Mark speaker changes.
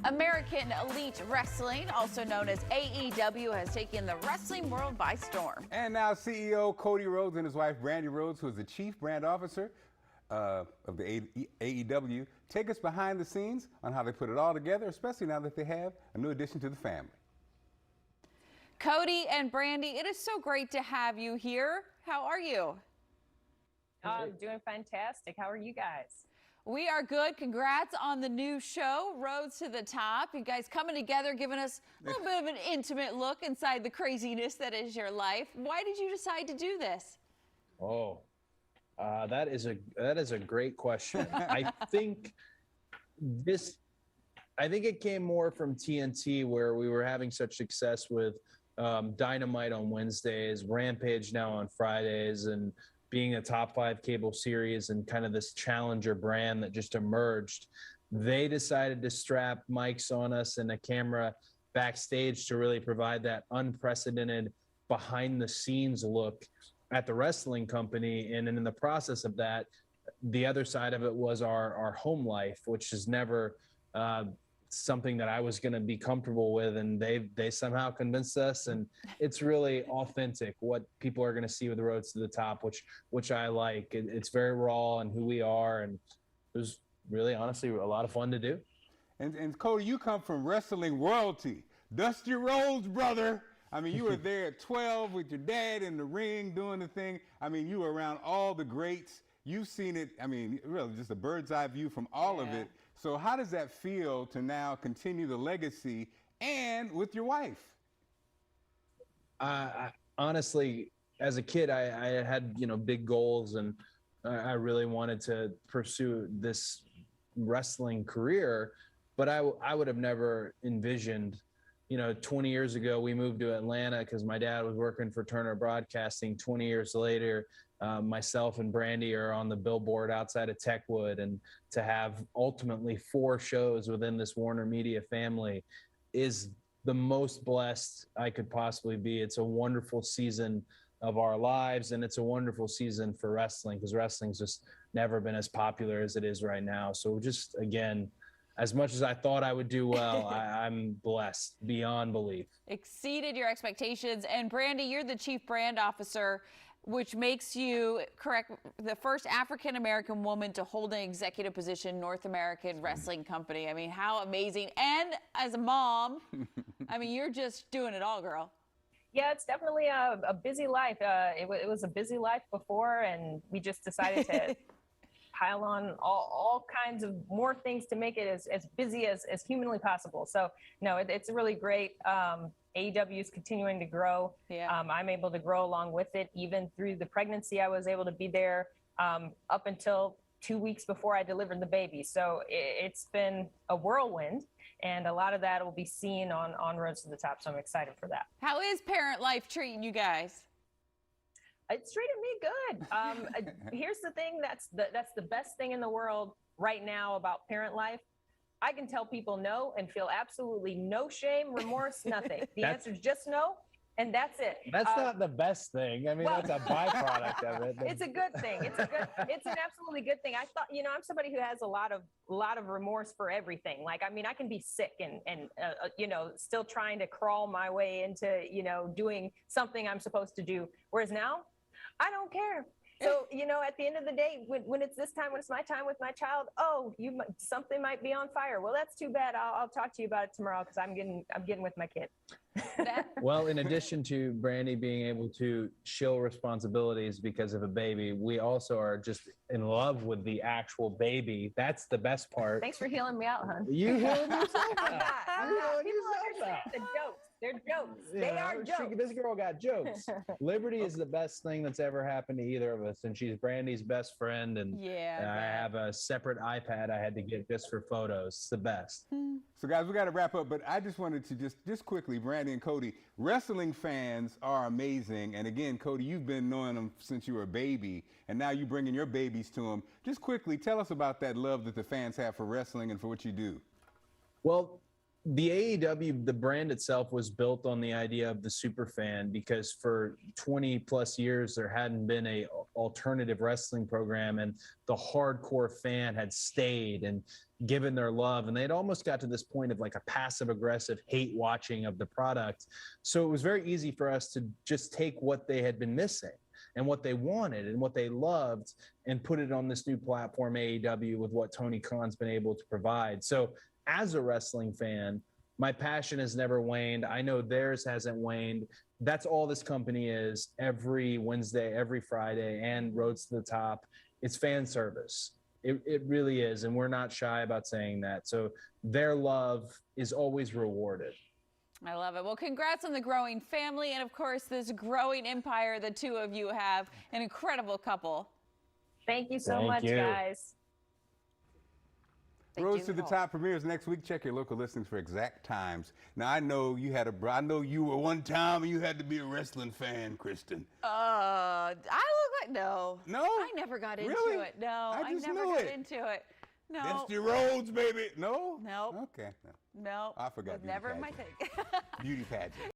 Speaker 1: American Elite Wrestling, also known as AEW, has taken the wrestling world by storm.
Speaker 2: And now CEO Cody Rhodes and his wife Brandi Rhodes, who is the chief brand officer of the AEW, take us behind the scenes on how they put it all together, especially now that they have a new addition to the family.
Speaker 1: Cody and Brandi, it is so great to have you here. How are you?
Speaker 3: I'm doing fantastic. How are you guys?
Speaker 1: We are good. Congrats on the new show, Rhodes to the Top. You guys coming together, giving us a little bit of an intimate look inside the craziness that is your life. Why did you decide to do this?
Speaker 4: That is a great question. I think it came more from TNT, where we were having such success with Dynamite on Wednesdays, Rampage now on Fridays, and being a top 5 cable series and kind of this challenger brand that just emerged. They decided to strap mics on us and a camera backstage to really provide that unprecedented behind the scenes look at the wrestling company. And in the process of that, the other side of it was our home life, which is never something that I was going to be comfortable with, and they somehow convinced us, and it's really authentic what people are going to see with the Rhodes to the Top, which I like. It's very raw and who we are, and it was really honestly a lot of fun to do.
Speaker 2: And Cody, you come from wrestling royalty, Dusty Rhodes, brother. I mean, you were there at 12 with your dad in the ring doing the thing. I mean, you were around all the greats. You've seen it, I mean, really just a bird's eye view from all of it. So how does that feel to now continue the legacy and with your wife?
Speaker 4: Honestly, as a kid, I had, big goals, and I really wanted to pursue this wrestling career, but I would have never envisioned, 20 years ago, we moved to Atlanta because my dad was working for Turner Broadcasting. 20 years later, myself and Brandi are on the billboard outside of Techwood, and to have ultimately 4 shows within this Warner Media family is the most blessed I could possibly be. It's a wonderful season of our lives, and it's a wonderful season for wrestling because wrestling's just never been as popular as it is right now. So just, again, as much as I thought I would do well, I'm blessed beyond belief.
Speaker 1: Exceeded your expectations. And Brandi, you're the chief brand officer, which makes you, correct, the first African-American woman to hold an executive position in North American Wrestling Company. I mean, how amazing. And as a mom, I mean, you're just doing it all, girl.
Speaker 3: Yeah, it's definitely a busy life. It was a busy life before, and we just decided to pile on all kinds of more things to make it as busy as humanly possible. So, no, it's really great. AEW is continuing to grow.
Speaker 1: Yeah.
Speaker 3: I'm able to grow along with it. Even through the pregnancy, I was able to be there up until 2 weeks before I delivered the baby. So it's been a whirlwind, and a lot of that will be seen on Rhodes to the Top. So I'm excited for that.
Speaker 1: How is parent life treating you guys?
Speaker 3: It's treated me good. Here's the thing that's the best thing in the world right now about parent life. I can tell people no and feel absolutely no shame, remorse, nothing. The answer is just no, and that's it.
Speaker 4: That's not the best thing. I mean, that's a byproduct of it.
Speaker 3: It's a good thing. It's an absolutely good thing. I thought, I'm somebody who has a lot of remorse for everything. Like, I mean, I can be sick and still trying to crawl my way into, doing something I'm supposed to do. Whereas now, I don't care. So, at the end of the day, when it's this time, when it's my time with my child, something might be on fire. Well, that's too bad. I'll talk to you about it tomorrow because I'm getting with my kid.
Speaker 4: Well, in addition to Brandi being able to shill responsibilities because of a baby, we also are just in love with the actual baby. That's the best part.
Speaker 3: Thanks for healing me out, hon.
Speaker 4: You healed yourself out.
Speaker 3: I'm not. People understand the jokes. They're jokes. They are jokes.
Speaker 4: This girl got jokes. Liberty is the best thing that's ever happened to either of us, and she's Brandi's best friend. And I have a separate iPad I had to get just for photos. It's the best.
Speaker 2: So, guys, we got to wrap up, but I just wanted to just quickly, Brandi and Cody, wrestling fans are amazing. And again, Cody, you've been knowing them since you were a baby, and now you're bringing your babies to them. Just quickly, tell us about that love that the fans have for wrestling and for what you do.
Speaker 4: Well, the AEW, the brand itself, was built on the idea of the super fan, because for 20 plus years there hadn't been a alternative wrestling program, and the hardcore fan had stayed and given their love, and they'd almost got to this point of like a passive aggressive hate watching of the product. So it was very easy for us to just take what they had been missing and what they wanted and what they loved and put it on this new platform, AEW, with what Tony Khan's been able to provide. So as a wrestling fan, my passion has never waned. I know theirs hasn't waned. That's all this company is every Wednesday, every Friday, and Rhodes to the Top. It's fan service. It really is. And we're not shy about saying that. So their love is always rewarded.
Speaker 1: I love it. Well, congrats on the growing family and, of course, this growing empire the two of you have. An incredible couple.
Speaker 3: Thank you so
Speaker 4: Thank
Speaker 3: much,
Speaker 4: you.
Speaker 3: guys.
Speaker 1: Thank
Speaker 2: Rhodes
Speaker 1: you.
Speaker 2: to the Top premieres next week. Check your local listings for exact times. Now I know you were one time and you had to be a wrestling fan, Kristen.
Speaker 1: I look like
Speaker 2: No?
Speaker 1: I never got into
Speaker 2: Really?
Speaker 1: it. No,
Speaker 2: I just
Speaker 1: never
Speaker 2: knew
Speaker 1: got
Speaker 2: it.
Speaker 1: into it. No.
Speaker 2: Dusty Rhodes, baby. No?
Speaker 1: Nope.
Speaker 2: Okay. No.
Speaker 1: No.
Speaker 2: I forgot
Speaker 1: Was
Speaker 2: beauty
Speaker 1: never my
Speaker 2: pageant.
Speaker 1: thing.
Speaker 2: Beauty pageant.